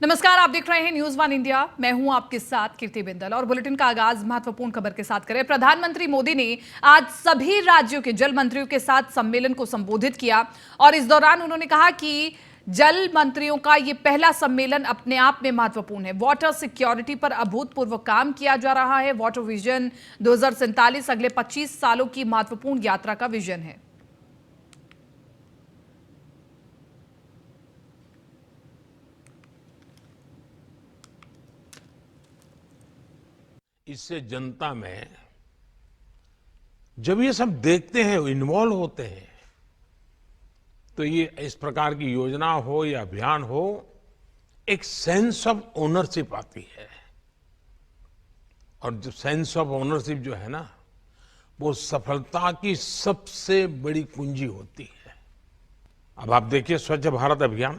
नमस्कार, आप देख रहे हैं न्यूज़ वन इंडिया। मैं हूं आपके साथ कीर्ति बिंदल और बुलेटिन का आगाज महत्वपूर्ण खबर के साथ करें। प्रधानमंत्री मोदी ने आज सभी राज्यों के जल मंत्रियों के साथ सम्मेलन को संबोधित किया और इस दौरान उन्होंने कहा कि जल मंत्रियों का यह पहला सम्मेलन अपने आप में महत्वपूर्ण है। वाटर सिक्योरिटी पर अभूतपूर्व काम किया जा रहा है। वाटर विजन 2047 अगले 25 सालों की महत्वपूर्ण यात्रा का विजन है। इससे जनता में जब ये सब देखते हैं, इन्वॉल्व होते हैं, तो ये इस प्रकार की योजना हो या अभियान हो, एक सेंस ऑफ ओनरशिप आती है। और जो सेंस ऑफ ओनरशिप जो है ना, वो सफलता की सबसे बड़ी कुंजी होती है। अब आप देखिए, स्वच्छ भारत अभियान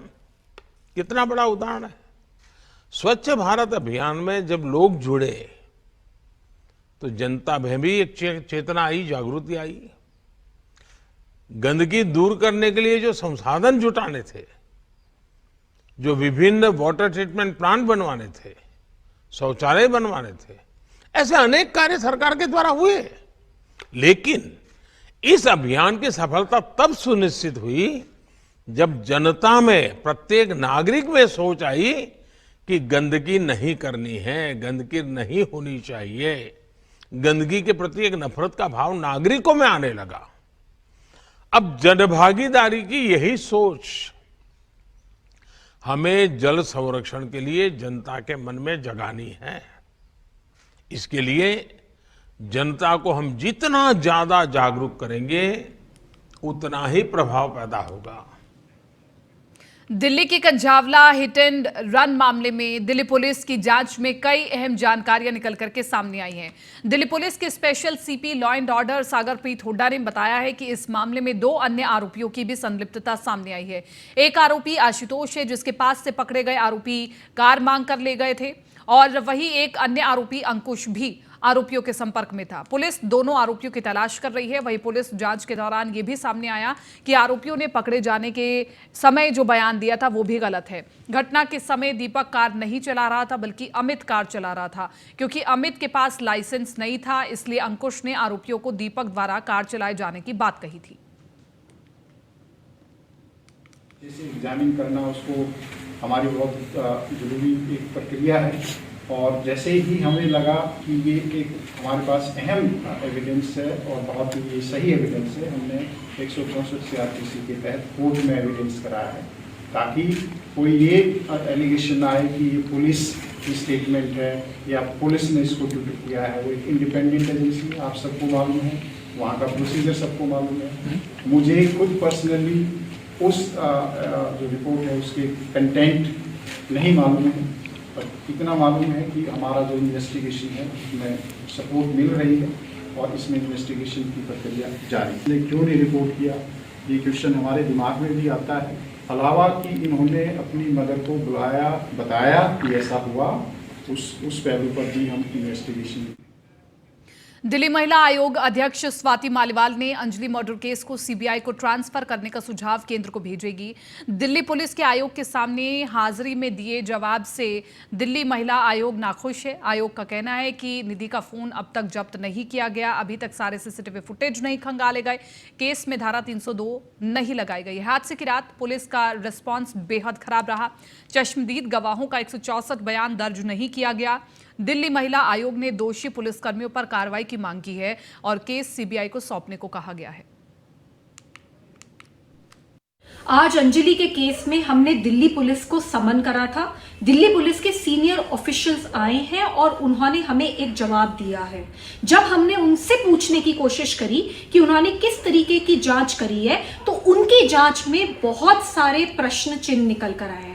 कितना बड़ा उदाहरण है। स्वच्छ भारत अभियान में जब लोग जुड़े तो जनता में भी एक चेतना आई, जागृति आई। गंदगी दूर करने के लिए जो संसाधन जुटाने थे, जो विभिन्न वाटर ट्रीटमेंट प्लांट बनवाने थे, शौचालय बनवाने थे, ऐसे अनेक कार्य सरकार के द्वारा हुए। लेकिन इस अभियान की सफलता तब सुनिश्चित हुई जब जनता में, प्रत्येक नागरिक में सोच आई कि गंदगी नहीं करनी है, गंदगी नहीं होनी चाहिए। गंदगी के प्रति एक नफरत का भाव नागरिकों में आने लगा। अब जनभागीदारी की यही सोच हमें जल संरक्षण के लिए जनता के मन में जगानी है। इसके लिए जनता को हम जितना ज्यादा जागरूक करेंगे, उतना ही प्रभाव पैदा होगा। दिल्ली के कंझावला हिट एंड रन मामले में दिल्ली पुलिस की जांच में कई अहम जानकारियां निकल करके सामने आई हैं। दिल्ली पुलिस के special CP law and order Sagarpreet Hooda ने बताया है कि इस मामले में 2 अन्य आरोपियों की भी संलिप्तता सामने आई है। एक आरोपी आशुतोष है, जिसके पास से पकड़े गए आरोपी कार मांग कर ले गए थे, और वहीं एक अन्य आरोपी अंकुश भी आरोपियों के संपर्क में था। पुलिस दोनों आरोपियों की तलाश कर रही है। वहीं पुलिस जांच के दौरान यह भी सामने आया कि आरोपियों ने पकड़े जाने के समय जो बयान दिया था वो भी गलत है। घटना के समय दीपक कार नहीं चला रहा था, बल्कि अमित कार चला रहा था। क्योंकि अमित के पास लाइसेंस नहीं था, इसलिए अंकुश ने आरोपियों को दीपक द्वारा कार चलाए जाने की बात कही थी। जैसे एग्जामिन करना, उसको हमारी बहुत जरूरी एक प्रक्रिया है। और जैसे ही हमें लगा कि ये एक हमारे पास अहम एविडेंस है और बहुत ही सही एविडेंस है, हमने 164 CRPC के तहत कोर्ट में एविडेंस कराया है, ताकि कोई ये एलिगेशन ना आए कि ये पुलिस की स्टेटमेंट है या पुलिस ने इसको ट्वीट किया है। वो एक इंडिपेंडेंट एजेंसी, आप सबको मालूम है, वहाँ का प्रोसीजर सबको मालूम है। मुझे खुद पर्सनली उस जो रिपोर्ट है उसके कंटेंट नहीं मालूम है, पर इतना मालूम है कि हमारा जो इन्वेस्टिगेशन है उसमें सपोर्ट मिल रही है और इसमें इन्वेस्टिगेशन की प्रक्रिया जारी है। क्यों नहीं रिपोर्ट किया, ये क्वेश्चन हमारे दिमाग में भी आता है। अलावा कि इन्होंने अपनी मदर को बुलाया, बताया कि ऐसा हुआ, उस पहलू पर भी हम इन्वेस्टिगेशन। दिल्ली महिला आयोग अध्यक्ष स्वाति मालीवाल ने अंजलि मर्डर केस को सीबीआई को ट्रांसफर करने का सुझाव केंद्र को भेजेगी। दिल्ली पुलिस के आयोग के सामने हाजिरी में दिए जवाब से दिल्ली महिला आयोग नाखुश है। आयोग का कहना है कि निधि का फोन अब तक जब्त नहीं किया गया, अभी तक सारे सीसीटीवी फुटेज नहीं खंगाले गए, केस में धारा 302 नहीं लगाई गई। हादसे की रात पुलिस का रिस्पॉन्स बेहद खराब रहा। चश्मदीद गवाहों का 164 बयान दर्ज नहीं किया गया। दिल्ली महिला आयोग ने दोषी पुलिसकर्मियों पर कार्रवाई की मांग की है और केस सीबीआई को सौंपने को कहा गया है। आज अंजलि के केस में हमने दिल्ली पुलिस को समन करा था। दिल्ली पुलिस के सीनियर ऑफिशियल्स आए हैं और उन्होंने हमें एक जवाब दिया है। जब हमने उनसे पूछने की कोशिश करी कि उन्होंने किस तरीके की जांच करी है, तो उनकी जांच में बहुत सारे प्रश्न चिन्ह निकल कर आए हैं।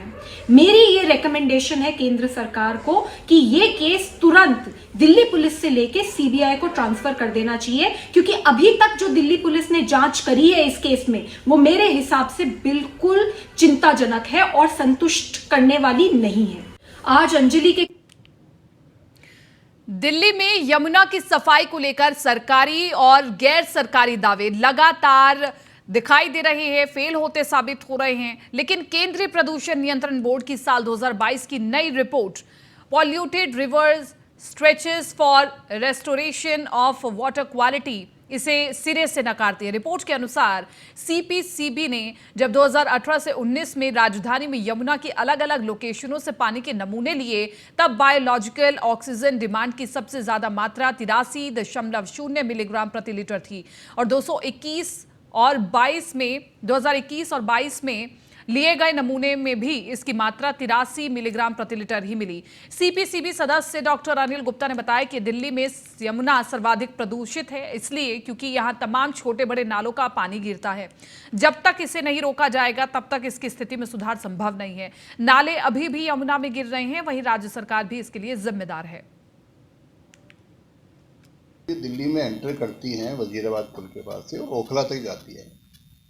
मेरी ये रिकमेंडेशन है केंद्र सरकार को कि ये केस तुरंत दिल्ली पुलिस से लेके सीबीआई को ट्रांसफर कर देना चाहिए, क्योंकि अभी तक जो दिल्ली पुलिस ने जांच करी है इस केस में, वो मेरे हिसाब से बिल्कुल चिंताजनक है और संतुष्ट करने वाली नहीं है। आज अंजलि के दिल्ली में यमुना की सफाई को लेकर सरकारी और गैर सरकारी दावे लगातार दिखाई दे रहे हैं, फेल होते साबित हो रहे हैं। लेकिन केंद्रीय प्रदूषण नियंत्रण बोर्ड की साल 2022 की नई report polluted reverse stretches for restoration of water quality इसे सिरे से नकारती है। रिपोर्ट के अनुसार सीपीसीबी ने जब 2018 से 19 में राजधानी में यमुना की अलग अलग लोकेशनों से पानी के नमूने लिए, तब बायोलॉजिकल ऑक्सीजन डिमांड की सबसे ज्यादा मात्रा 83.0 मिलीग्राम प्रति लीटर थी और 2021 और 22 में लिए गए नमूने में भी इसकी मात्रा 83 मिलीग्राम प्रति लीटर ही मिली। सीपीसीबी सदस्य डॉक्टर अनिल गुप्ता ने बताया कि दिल्ली में यमुना सर्वाधिक प्रदूषित है, इसलिए क्योंकि यहां तमाम छोटे बड़े नालों का पानी गिरता है। जब तक इसे नहीं रोका जाएगा तब तक इसकी स्थिति में सुधार संभव नहीं है। नाले अभी भी यमुना में गिर रहे हैं, वहीं राज्य सरकार भी इसके लिए जिम्मेदार है। दिल्ली में एंटर करती हैं वजीराबाद पुल के पास से और ओखला तक जाती है,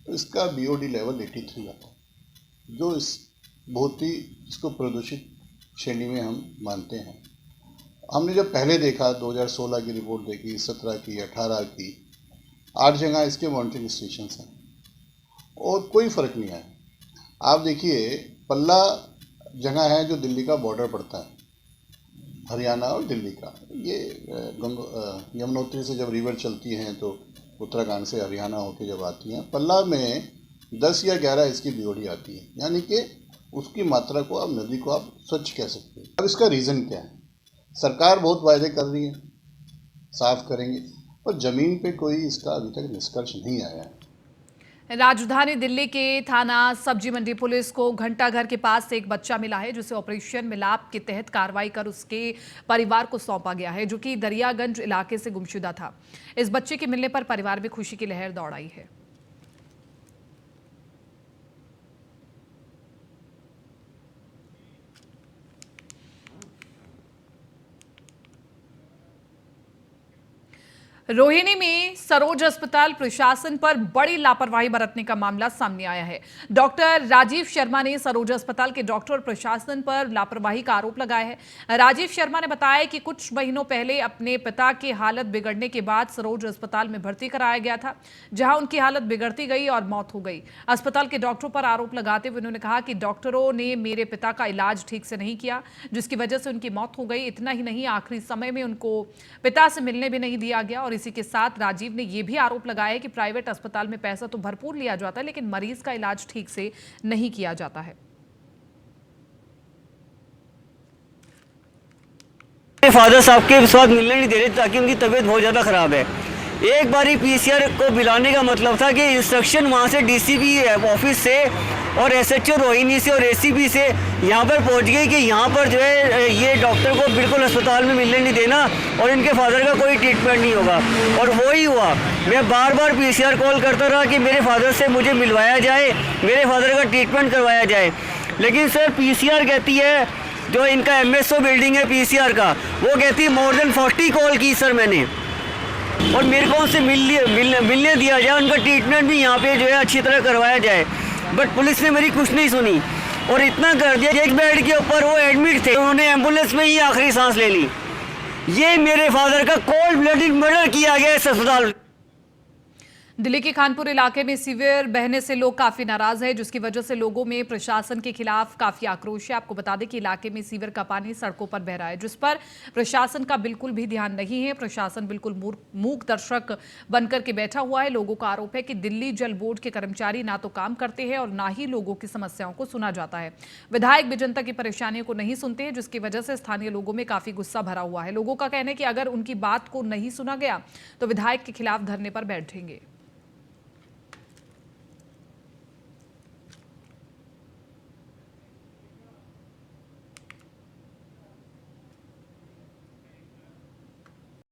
तो इसका बीओडी लेवल 83 आता है, जो इस बहुत ही इसको प्रदूषित श्रेणी में हम मानते हैं। हमने जब पहले देखा 2016 की रिपोर्ट देखी, 17 की, 18 की, 8 जगह इसके मॉनिटरिंग स्टेशन हैं और कोई फ़र्क नहीं आया। आप देखिए पल्ला जगह है जो दिल्ली का बॉर्डर पड़ता है, हरियाणा और दिल्ली का। ये यमुनोत्री से जब रिवर चलती हैं तो उत्तराखंड से हरियाणा होकर जब आती हैं, पल्ला में 10 या 11 इसकी बीओडी आती है, यानी कि उसकी मात्रा को आप नदी को आप स्वच्छ कह सकते हैं। अब इसका रीज़न क्या है? सरकार बहुत वायदे कर रही है साफ करेंगे, पर ज़मीन पे कोई इसका अभी तक निष्कर्ष नहीं आया है। राजधानी दिल्ली के थाना सब्जी मंडी पुलिस को घंटाघर के पास से एक बच्चा मिला है, जिसे ऑपरेशन मिलाप के तहत कार्रवाई कर उसके परिवार को सौंपा गया है, जो कि दरियागंज इलाके से गुमशुदा था। इस बच्चे के मिलने पर परिवार में खुशी की लहर दौड़ आई है। रोहिणी में सरोज अस्पताल प्रशासन पर बड़ी लापरवाही बरतने का मामला सामने आया है। डॉक्टर राजीव शर्मा ने सरोज अस्पताल के डॉक्टर और प्रशासन पर लापरवाही का आरोप लगाया है। राजीव शर्मा ने बताया कि कुछ महीनों पहले अपने पिता की हालत बिगड़ने के बाद सरोज अस्पताल में भर्ती कराया गया था, जहां उनकी हालत बिगड़ती गई और मौत हो गई। अस्पताल के डॉक्टरों पर आरोप लगाते हुए उन्होंने कहा कि डॉक्टरों ने मेरे पिता का इलाज ठीक से नहीं किया, जिसकी वजह से उनकी मौत हो गई। इतना ही नहीं, आखिरी समय में उनको पिता से मिलने भी नहीं दिया गया। और इसी के साथ राजीव ने यह भी आरोप लगाया है कि प्राइवेट अस्पताल में पैसा तो भरपूर लिया जाता है, लेकिन मरीज का इलाज ठीक से नहीं किया जाता है। फादर साहब के साथ मिलने नहीं दे रहे ताकि उनकी तबीयत बहुत ज़्यादा ख़राब है। एक बारी पीसीआर को बुलाने का मतलब था कि इंस्ट्रक्शन वहाँ से डीसीपी ऑफिस से और एसएचओ रोहिणी से और एसीपी से यहाँ पर पहुँच गई कि यहाँ पर जो है ये डॉक्टर को बिल्कुल अस्पताल में मिलने नहीं देना और इनके फादर का कोई ट्रीटमेंट नहीं होगा। और वो ही हुआ। मैं बार बार पीसीआर कॉल करता रहा कि मेरे फादर से मुझे मिलवाया जाए, मेरे फादर का ट्रीटमेंट करवाया जाए, लेकिन सर पीसीआर कहती है, जो इनका एमएसओ बिल्डिंग है पीसीआर का, वो कहती है मोर देन 40 कॉल की सर मैंने, और मेरे को उनसे मिलने दिया जाए, उनका ट्रीटमेंट भी यहाँ पे जो है अच्छी तरह करवाया जाए। बट पुलिस ने मेरी कुछ नहीं सुनी और इतना कर दिया कि एक बेड के ऊपर वो एडमिट थे, उन्होंने एम्बुलेंस में ही आखिरी सांस ले ली। ये मेरे फादर का कोल्ड ब्लडेड मर्डर किया गया इस अस्पताल। दिल्ली के खानपुर इलाके में सीवर बहने से लोग काफी नाराज हैं, जिसकी वजह से लोगों में प्रशासन के खिलाफ काफी आक्रोश है। आपको बता दें कि इलाके में सीवर का पानी सड़कों पर बह रहा है, जिस पर प्रशासन का बिल्कुल भी ध्यान नहीं है। प्रशासन बिल्कुल मूक दर्शक बनकर के बैठा हुआ है। लोगों का आरोप है कि दिल्ली जल बोर्ड के कर्मचारी ना तो काम करते हैं और ना ही लोगों की समस्याओं को सुना जाता है। विधायक भी जनता की परेशानियों को नहीं सुनते हैं, जिसकी वजह से स्थानीय लोगों में काफी गुस्सा भरा हुआ है। लोगों का कहना है कि अगर उनकी बात को नहीं सुना गया तो विधायक के खिलाफ धरने पर बैठेंगे।